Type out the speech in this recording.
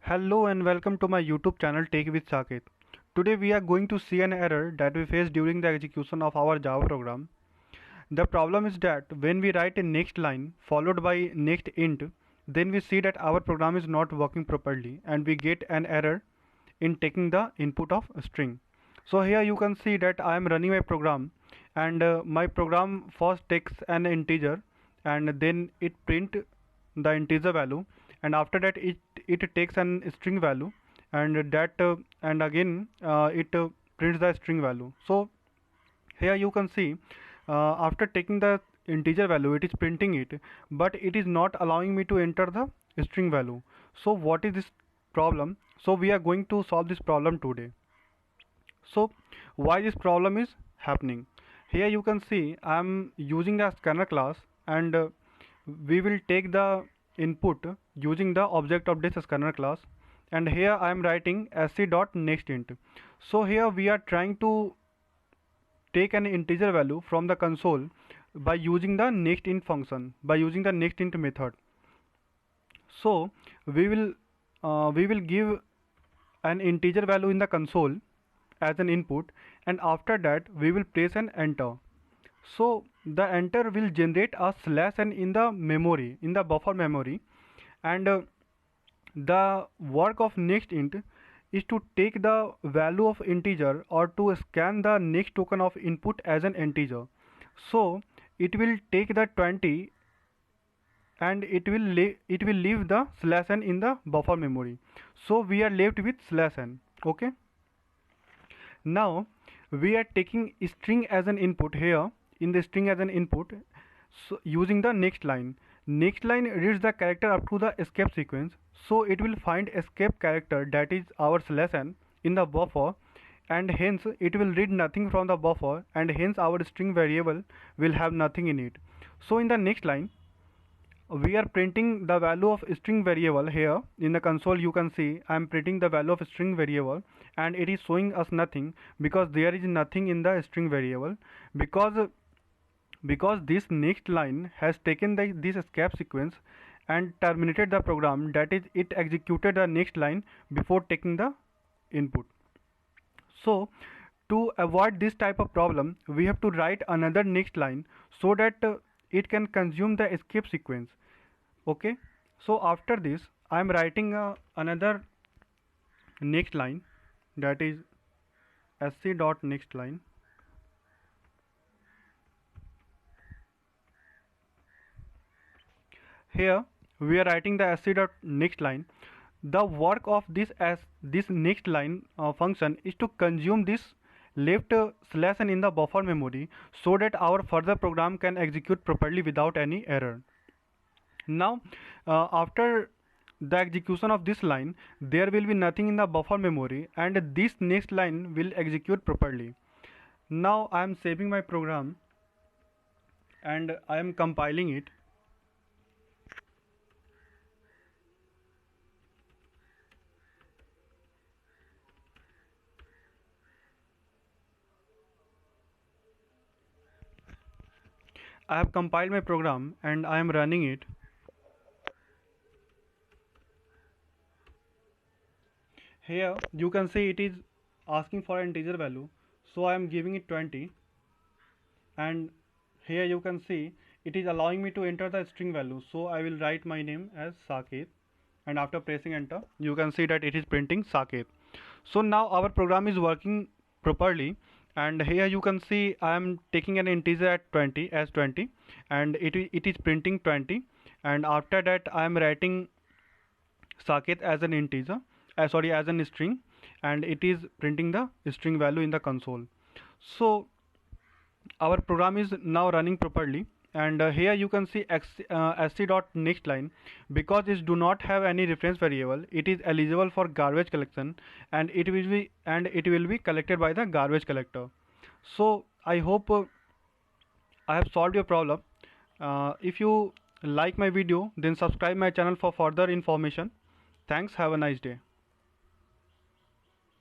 Hello and welcome to my YouTube channel Take with Saket. Today we are going to see an error that we faced during the execution of our Java program. The problem is that when we write a next line followed by nextInt, then we see that our program is not working properly and we get an error in taking the input of a string. So here you can see that I am running my program and my program first takes an integer and then it print the integer value, and after that it takes an string value, and again it prints the string value. So here you can see after taking the integer value it is printing it, but it is not allowing me to enter the string value. So what is this problem? So we are going to solve this problem today. So why this problem is happening? Here you can see I am using a scanner class, and we will take the input using the object of this scanner class, and here I am writing sc.nextInt. So here we are trying to take an integer value from the console by using the nextInt function, by using the nextInt method. So we will give an integer value in the console as an input, and after that we will press an enter. So the enter will generate a /n in the memory, in the buffer memory, and the work of nextInt is to take the value of integer or to scan the next token of input as an integer. So it will take the 20 and it will leave the /n in the buffer memory. So we are left with /n. Okay. Now we are taking string as an input here. In the string as an input, so using the next line reads the character up to the escape sequence, so it will find escape character, that is our /n, in the buffer, and hence it will read nothing from the buffer, and hence our string variable will have nothing in it. So in the next line we are printing the value of string variable. Here in the console you can see I am printing the value of string variable, and it is showing us nothing because there is nothing in the string variable, because this next line has taken this escape sequence and terminated the program, that is it executed the next line before taking the input. So to avoid this type of problem we have to write another next line so that it can consume the escape sequence. Okay, so after this I am writing another next line, that is sc.nextLine. Here we are writing the sc.nextLine. The work of this next line function is to consume this left /n in the buffer memory so that our further program can execute properly without any error. Now after the execution of this line there will be nothing in the buffer memory, and this next line will execute properly. Now I am saving my program and I am compiling it. I have compiled my program and I am running it. Here you can see it is asking for an integer value, so I am giving it 20, and here you can see it is allowing me to enter the string value, so I will write my name as Saket, and after pressing enter you can see that it is printing Saket. So now our program is working properly, and here you can see I am taking an integer at 20 as 20, and it is printing 20, and after that I am writing Saket as an integer, as an string, and it is printing the string value in the console. So our program is now running properly, and here you can see sc.nextLine, because it do not have any reference variable, it is eligible for garbage collection, and it will be collected by the garbage collector. So I hope I have solved your problem. If you like my video, then subscribe my channel for further information. Thanks, have a nice day.